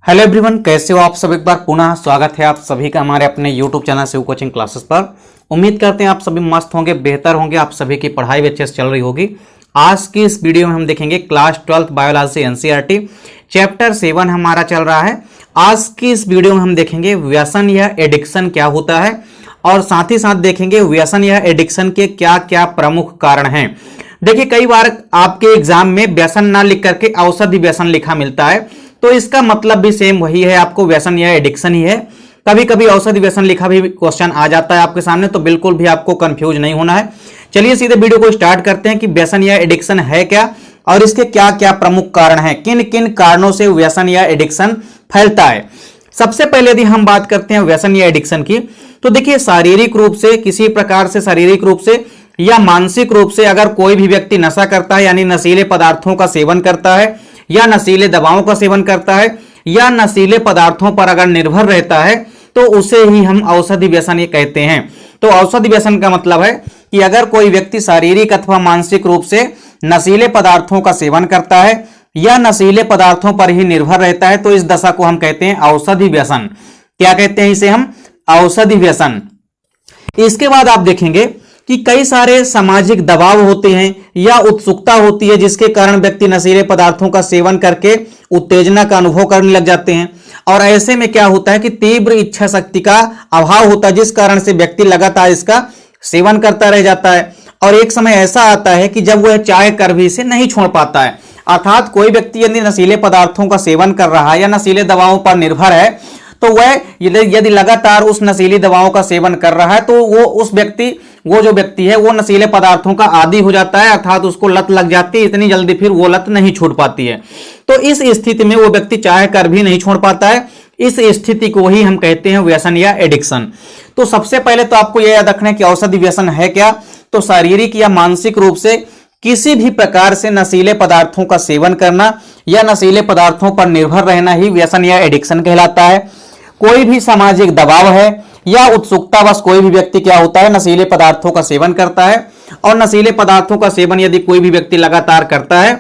Hello everyone, कैसे हो आप सब। एक बार पुनः स्वागत है आप सभी का हमारे अपने YouTube channel Shiv coaching classes पर। उम्मीद करते हैं आप सभी मस्त होंगे, बेहतर होंगे, आप सभी की पढ़ाई भी अच्छे से चल रही होगी। आज की इस वीडियो में हम देखेंगे क्लास 12 बायोलॉजी एनसीईआरटी चैप्टर 7 हमारा चल रहा है। आज की इस वीडियो में हम देखेंगे व्यसन या एडिक्शन क्या होता है और साथ ही साथ देखेंगे व्यसन या एडिक्शन के क्या क्या प्रमुख कारण हैं। देखिए, कई बार आपके एग्जाम में व्यसन ना लिख करके औषधि व्यसन लिखा मिलता है, तो इसका मतलब भी सेम वही है, आपको व्यसन या एडिक्शन ही है। कभी कभी औषधि व्यसन लिखा भी क्वेश्चन आ जाता है आपके सामने, तो बिल्कुल भी आपको कंफ्यूज नहीं होना है। चलिए सीधे वीडियो को स्टार्ट करते हैं कि व्यसन या एडिक्शन है क्या और इसके क्या क्या प्रमुख कारण हैं, किन किन कारणों से व्यसन या एडिक्शन फैलता है। सबसे पहले यदि हम बात करते हैं व्यसन या एडिक्शन की, तो देखिए शारीरिक रूप से, किसी प्रकार से शारीरिक रूप से या मानसिक रूप से अगर कोई भी व्यक्ति नशा करता है, यानी नशीले पदार्थों का सेवन करता है या नशीले दवाओं का सेवन करता है या नशीले पदार्थों पर अगर निर्भर रहता है, तो उसे ही हम औषधि व्यसन ये कहते हैं। तो औषधि व्यसन का मतलब है कि अगर कोई व्यक्ति शारीरिक अथवा मानसिक रूप से नशीले पदार्थों का सेवन करता है या नशीले पदार्थों पर ही निर्भर रहता है, तो इस दशा को हम कहते हैं औषधि व्यसन। क्या कहते हैं इसे हम? औषधि व्यसन। इसके बाद आप देखेंगे कि कई सारे सामाजिक दबाव होते हैं या उत्सुकता होती है, जिसके कारण व्यक्ति नशीले पदार्थों का सेवन करके उत्तेजना का अनुभव करने लग जाते हैं। और ऐसे में क्या होता है कि तीव्र इच्छा शक्ति का अभाव होता है, जिस कारण से व्यक्ति लगातार इसका सेवन करता रह जाता है। और एक समय ऐसा आता है कि जब वह चाह कर भी इसे नहीं छोड़ पाता है। अर्थात कोई व्यक्ति यदि नशीले पदार्थों का सेवन कर रहा है या नशीले दवाओं पर निर्भर है, तो वह यदि लगातार उस नशीली दवाओं का सेवन कर रहा है, तो वो जो व्यक्ति है वो नशीले पदार्थों का आदी हो जाता है, अर्थात उसको लत लग जाती है। इतनी जल्दी फिर वो लत नहीं छोड़ पाती है। तो इस स्थिति में वो व्यक्ति चाह कर भी नहीं छोड़ पाता है। इस स्थिति को ही हम कहते हैं व्यसन या एडिक्शन। तो सबसे पहले तो आपको यह याद रखना है कि औषधि व्यसन है क्या। तो शारीरिक या मानसिक रूप से किसी भी प्रकार से नशीले पदार्थों का सेवन करना या नशीले पदार्थों पर निर्भर रहना ही व्यसन या एडिक्शन कहलाता है। कोई भी सामाजिक दबाव है या उत्सुकता बस कोई भी व्यक्ति क्या होता है, नशीले पदार्थों का सेवन करता है। और नशीले पदार्थों का सेवन यदि कोई भी व्यक्ति लगातार करता है,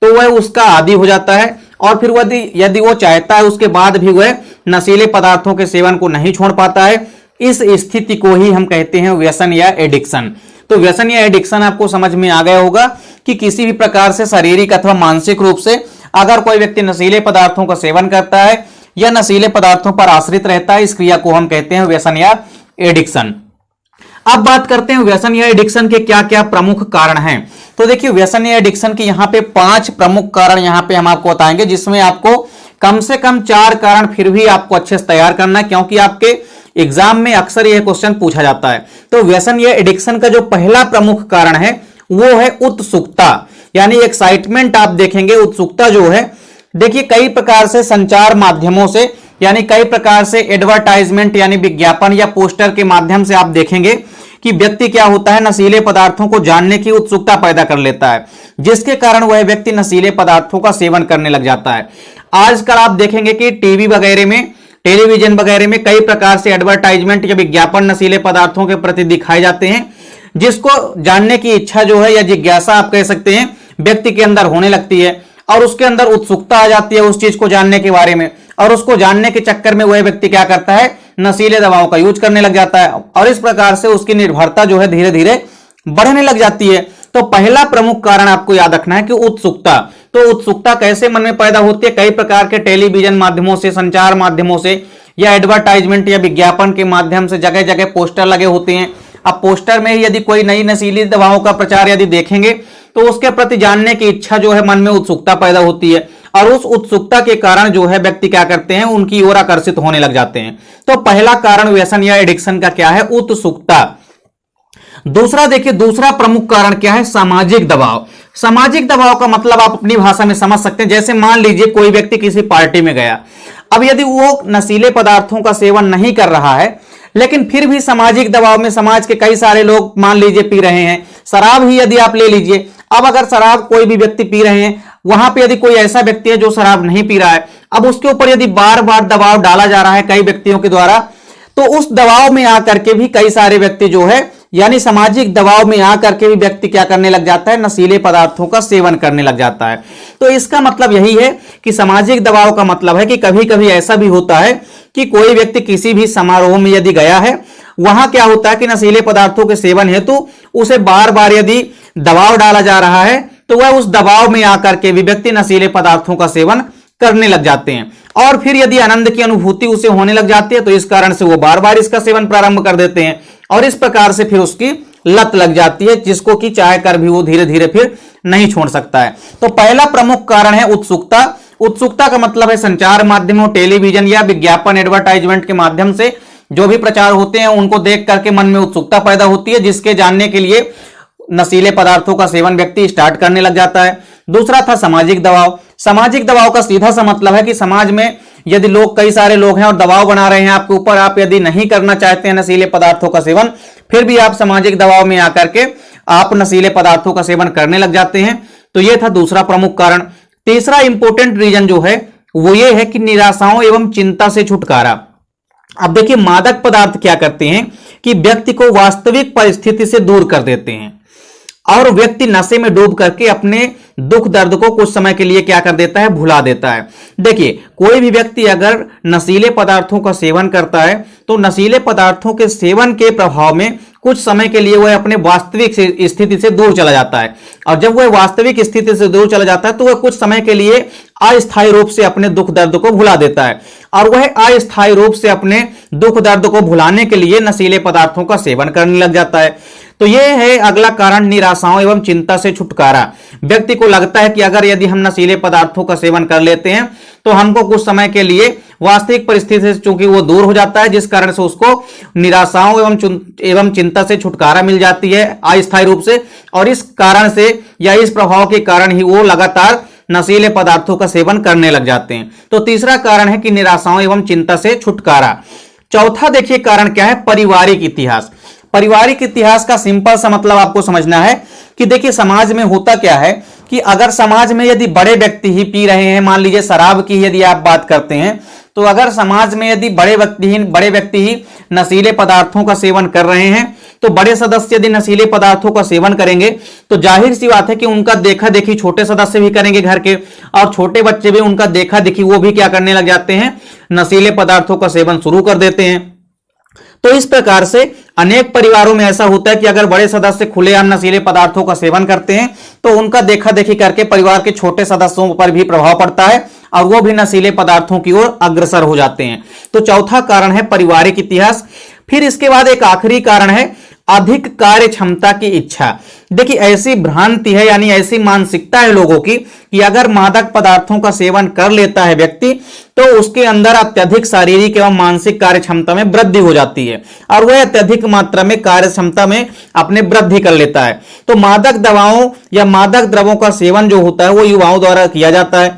तो वह उसका आदी हो जाता है। और फिर यदि वो चाहता है उसके बाद भी वह नशीले पदार्थों के सेवन को नहीं छोड़ पाता है। इस स्थिति को ही हम कहते हैं व्यसन या एडिक्शन। तो व्यसन या एडिक्शन आपको समझ में आ गया होगा कि किसी भी प्रकार से शारीरिक अथवा मानसिक रूप से अगर कोई व्यक्ति नशीले पदार्थों का सेवन करता है या नशीले पदार्थों पर आश्रित रहता है, इस क्रिया को हम कहते हैं व्यसन या एडिक्शन। अब बात करते हैं व्यसन या एडिक्शन के क्या क्या प्रमुख कारण हैं। तो देखिए, व्यसन या एडिक्शन के यहाँ पे 5 प्रमुख कारण यहाँ पे हम आपको बताएंगे, जिसमें आपको कम से कम 4 कारण फिर भी आपको अच्छे से तैयार करना है, क्योंकि आपके एग्जाम में अक्सर यह क्वेश्चन पूछा जाता है। तो व्यसन या एडिक्शन का जो पहला प्रमुख कारण है वो है उत्सुकता, यानी एक्साइटमेंट। आप देखेंगे उत्सुकता जो है, देखिए कई प्रकार से संचार माध्यमों से, यानी कई प्रकार से एडवर्टाइजमेंट यानी विज्ञापन या पोस्टर के माध्यम से आप देखेंगे कि व्यक्ति क्या होता है, नशीले पदार्थों को जानने की उत्सुकता पैदा कर लेता है, जिसके कारण वह व्यक्ति नशीले पदार्थों का सेवन करने लग जाता है। आजकल आप देखेंगे कि टीवी वगैरह में, टेलीविजन वगैरह में कई प्रकार से एडवर्टाइजमेंट या विज्ञापन नशीले पदार्थों के प्रति दिखाए जाते हैं, जिसको जानने की इच्छा जो है या जिज्ञासा आप कह सकते हैं व्यक्ति के अंदर होने लगती है। और उसके अंदर उत्सुकता आ जाती है उस चीज को जानने के बारे में, और उसको जानने के चक्कर में वह व्यक्ति क्या करता है, नशीले दवाओं का यूज करने लग जाता है। और इस प्रकार से उसकी निर्भरता जो है धीरे धीरे बढ़ने लग जाती है। तो पहला प्रमुख कारण आपको याद रखना है कि उत्सुकता। तो उत्सुकता कैसे मन में पैदा होती है? कई प्रकार के टेलीविजन माध्यमों से, संचार माध्यमों से या एडवर्टाइजमेंट या विज्ञापन के माध्यम से जगह जगह पोस्टर लगे होते हैं। अब पोस्टर में यदि कोई नई नशीली दवाओं का प्रचार यदि देखेंगे, तो उसके प्रति जानने की इच्छा जो है, मन में उत्सुकता पैदा होती है। और उस उत्सुकता के कारण जो है व्यक्ति क्या करते हैं, उनकी ओर आकर्षित होने लग जाते हैं। तो पहला कारण व्यसन या एडिक्शन का क्या है? उत्सुकता। दूसरा देखिए, दूसरा प्रमुख कारण क्या है? सामाजिक दबाव। सामाजिक दबाव का मतलब आप अपनी भाषा में समझ सकते हैं। जैसे मान लीजिए कोई व्यक्ति किसी पार्टी में गया, अब यदि वो नशीले पदार्थों का सेवन नहीं कर रहा है, लेकिन फिर भी सामाजिक दबाव में समाज के कई सारे लोग मान लीजिए पी रहे हैं। शराब ही यदि आप ले लीजिए, अब अगर शराब कोई भी व्यक्ति पी रहे हैं, वहां पे यदि कोई ऐसा व्यक्ति है जो शराब नहीं पी रहा है, अब उसके ऊपर यदि बार बार दबाव डाला जा रहा है कई व्यक्तियों के द्वारा, तो उस दबाव में आकर के भी कई सारे व्यक्ति जो है यानी सामाजिक दबाव में आकर के भी व्यक्ति क्या करने लग जाता है, नशीले पदार्थों का सेवन करने लग जाता है। तो इसका मतलब यही है कि सामाजिक दबाव का मतलब है कि कभी कभी ऐसा भी होता है कि कोई व्यक्ति किसी भी समारोह में यदि गया है, वहां क्या होता है कि नशीले पदार्थों के सेवन हेतु उसे बार बार यदि दबाव डाला जा रहा है, तो वह उस दबाव में आकर के भी व्यक्ति नशीले पदार्थों का सेवन करने लग जाते हैं। और फिर यदि आनंद की अनुभूति उसे होने लग जाती है, तो इस कारण से वो बार बार इसका सेवन प्रारंभ कर देते हैं और इस प्रकार से फिर उसकी लत लग जाती है, जिसको कि चाह कर भी वो धीरे धीरे फिर नहीं छोड़ सकता है। तो पहला प्रमुख कारण है उत्सुकता। उत्सुकता का मतलब है संचार माध्यमों, टेलीविजन या विज्ञापन एडवर्टाइजमेंट के माध्यम से जो भी प्रचार होते हैं उनको देख करके मन में उत्सुकता पैदा होती है, जिसके जानने के लिए नशीले पदार्थों का सेवन व्यक्ति स्टार्ट करने लग जाता है। दूसरा था सामाजिक दबाव। सामाजिक दबाव का सीधा सा मतलब है कि समाज में यदि लोग, कई सारे लोग हैं और दबाव बना रहे हैं आपके ऊपर, आप यदि नहीं करना चाहते हैं नशीले पदार्थों का सेवन, फिर भी आप सामाजिक दबाव में आकर के आप नशीले पदार्थों का सेवन करने लग जाते हैं। तो यह था दूसरा प्रमुख कारण। तीसरा इंपॉर्टेंट रीजन जो है वो ये है कि निराशाओं एवं चिंता से छुटकारा। अब देखिए, मादक पदार्थ क्या करते हैं कि व्यक्ति को वास्तविक परिस्थिति से दूर कर देते हैं और व्यक्ति नशे में डूब करके अपने दुख दर्द को कुछ समय के लिए क्या कर देता है, भुला देता है। देखिए, कोई भी व्यक्ति अगर नशीले पदार्थों का सेवन करता है तो नशीले पदार्थों के सेवन के प्रभाव में कुछ समय के लिए वह अपने वास्तविक स्थिति से दूर चला जाता है, और जब वह वास्तविक स्थिति से दूर चला जाता है तो वह कुछ समय के लिए अस्थायी रूप से अपने दुख दर्द को भुला देता है, और वह अस्थायी रूप से अपने दुख दर्द को भुलाने के लिए नशीले पदार्थों का सेवन करने लग जाता है। तो यह है अगला कारण, निराशाओं एवं चिंता से छुटकारा। व्यक्ति को लगता है कि अगर यदि हम नशीले पदार्थों का सेवन कर लेते हैं तो हमको कुछ समय के लिए वास्तविक परिस्थिति से चूंकि वो दूर हो जाता है, जिस कारण से उसको निराशाओं एवं चिंता से छुटकारा मिल जाती है अस्थायी रूप से, और इस कारण से या इस प्रभाव के कारण ही वो लगातार नशीले पदार्थों का सेवन करने लग जाते हैं। तो तीसरा कारण है कि निराशाओं एवं चिंता से छुटकारा। चौथा देखिए कारण क्या है, पारिवारिक इतिहास। पारिवारिक इतिहास का सिंपल सा मतलब आपको समझना है कि देखिए, समाज में होता क्या है कि अगर समाज में यदि बड़े व्यक्ति ही पी रहे हैं, मान लीजिए शराब की यदि आप बात करते हैं, तो अगर समाज में यदि बड़े व्यक्ति ही नशीले पदार्थों का सेवन कर रहे हैं, तो बड़े सदस्य यदि नशीले पदार्थों का सेवन करेंगे तो जाहिर सी बात है कि उनका देखा देखी छोटे सदस्य भी करेंगे घर के, और छोटे बच्चे भी उनका देखा देखी वो भी क्या करने लग जाते हैं, नशीले पदार्थों का सेवन शुरू कर देते हैं। तो इस प्रकार से अनेक परिवारों में ऐसा होता है कि अगर बड़े सदस्य खुलेआम नशीले पदार्थों का सेवन करते हैं तो उनका देखा देखी करके परिवार के छोटे सदस्यों पर भी प्रभाव पड़ता है और वो भी नशीले पदार्थों की ओर अग्रसर हो जाते हैं। तो चौथा कारण है पारिवारिक इतिहास। फिर इसके बाद एक आखिरी कारण है अधिक कार्य क्षमता की इच्छा। देखिए, ऐसी भ्रांति है यानी ऐसी मानसिकता है लोगों की कि अगर मादक पदार्थों का सेवन कर लेता है व्यक्ति तो उसके अंदर अत्यधिक शारीरिक एवं मानसिक कार्य क्षमता में वृद्धि हो जाती है और वह अत्यधिक मात्रा में कार्य क्षमता में अपने वृद्धि कर लेता है। तो मादक दवाओं या मादक द्रव्यों का सेवन जो होता है वो युवाओं द्वारा किया जाता है,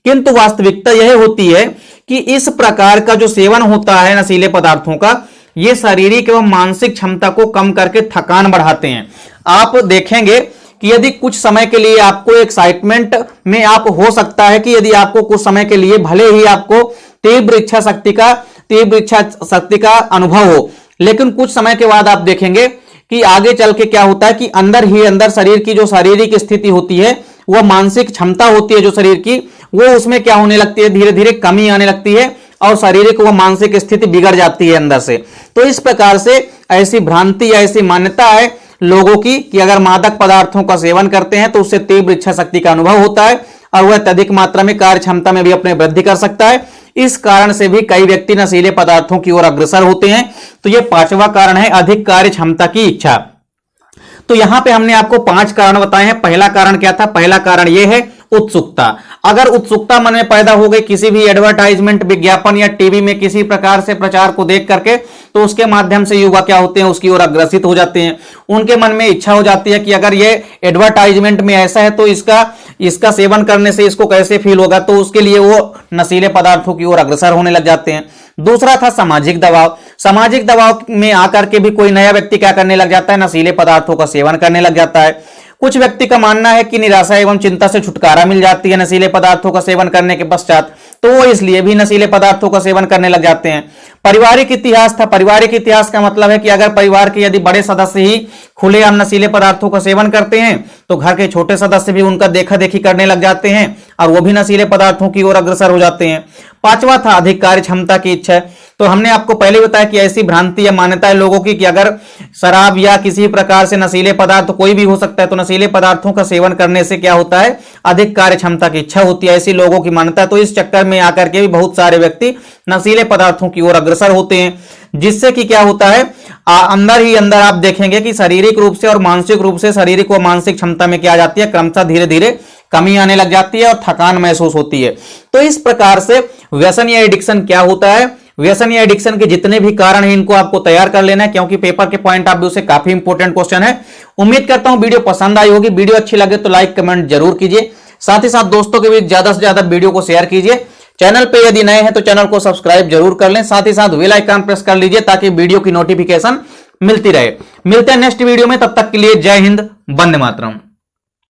किंतु वास्तविकता यह होती है कि इस प्रकार का जो सेवन होता है नशीले पदार्थों का, ये शारीरिक एवं मानसिक क्षमता को कम करके थकान बढ़ाते हैं। आप देखेंगे कि यदि कुछ समय के लिए आपको एक्साइटमेंट में आप हो सकता है कि यदि आपको कुछ समय के लिए भले ही आपको तीव्र इच्छा शक्ति का अनुभव हो, लेकिन कुछ समय के बाद आप देखेंगे कि आगे चल के क्या होता है कि अंदर ही अंदर शरीर की जो शारीरिक स्थिति होती है, वह मानसिक क्षमता होती है जो शरीर की, वो उसमें क्या होने लगती है, धीरे धीरे कमी आने लगती है और शारीरिक व मानसिक स्थिति बिगड़ जाती है अंदर से। तो इस प्रकार से ऐसी भ्रांति या ऐसी मान्यता है लोगों की कि अगर मादक पदार्थों का सेवन करते हैं तो उससे तीव्र इच्छा शक्ति का अनुभव होता है और वह अत्यधिक मात्रा में कार्य क्षमता में भी अपने वृद्धि कर सकता है। इस कारण से भी कई व्यक्ति नशीले पदार्थों की ओर अग्रसर होते हैं। तो यह पांचवा कारण है अधिक कार्य क्षमता की इच्छा। तो यहां पे हमने आपको 5 कारण बताए हैं। पहला कारण क्या था? पहला कारण यह है उत्सुकता। अगर उत्सुकता मन में पैदा हो गई किसी भी एडवर्टाइजमेंट, विज्ञापन या टीवी में किसी प्रकार से प्रचार को देख करके, तो उसके माध्यम से युवा क्या होते हैं, उसकी ओर अग्रसित हो जाते हैं। उनके मन में इच्छा हो जाती है कि अगर ये एडवर्टाइजमेंट में ऐसा है तो इसका सेवन करने से इसको कैसे फील होगा, तो उसके लिए वो नशीले पदार्थों की ओर अग्रसर होने लग जाते हैं। दूसरा था सामाजिक दबाव। सामाजिक दबाव में आकर के भी कोई नया व्यक्ति क्या करने लग जाता है, नशीले पदार्थों का सेवन करने लग जाता है। कुछ व्यक्ति का मानना है कि निराशा एवं चिंता से छुटकारा मिल जाती है नशीले पदार्थों का सेवन करने के पश्चात, तो वो इसलिए भी नशीले पदार्थों का सेवन करने लग जाते हैं। पारिवारिक इतिहास था। पारिवारिक इतिहास का मतलब है कि अगर परिवार के यदि बड़े सदस्य ही खुलेआम नशीले पदार्थों का सेवन करते हैं तो घर के छोटे सदस्य भी उनका देखा देखी करने लग जाते हैं और वो भी नशीले पदार्थों की ओर अग्रसर हो जाते हैं। पांचवा था अधिक कार्य क्षमता की इच्छा। तो हमने आपको पहले बताया कि ऐसी भ्रांति या मान्यता है लोगों की कि अगर शराब या किसी प्रकार से नशीले पदार्थ, कोई भी हो सकता है, तो नशीले पदार्थों का सेवन करने से क्या होता है, अधिक कार्य क्षमता की इच्छा होती है, ऐसी लोगों की मान्यता। तो इस चक्कर में आकर के भी बहुत सारे व्यक्ति नशीले पदार्थों की ओर अग्रसर होते हैं, जिससे कि क्या होता है, अंदर ही अंदर आप देखेंगे कि शारीरिक रूप से और मानसिक रूप से, शारीरिक व मानसिक क्षमता में क्या आ जाती है, क्रमशः धीरे धीरे कमी आने लग जाती है और थकान महसूस होती है। तो इस प्रकार से व्यसन या एडिक्शन क्या होता है, व्यसन या एडिक्शन के जितने भी कारण हैं इनको आपको तैयार कर लेना है, क्योंकि पेपर के पॉइंट ऑफ व्यू से काफी इंपॉर्टेंट क्वेश्चन है। उम्मीद करता हूं वीडियो पसंद आई होगी। वीडियो अच्छी लगे तो लाइक कमेंट जरूर कीजिए, साथ ही साथ दोस्तों के बीच ज्यादा से ज्यादा वीडियो को शेयर कीजिए। चैनल पे यदि नए हैं तो चैनल को सब्सक्राइब जरूर कर लें, साथ ही साथ बेल आइकन प्रेस कर लीजिए ताकि वीडियो की नोटिफिकेशन मिलती रहे। मिलते हैं नेक्स्ट वीडियो में, तब तक के लिए जय हिंद, वंदे मातरम।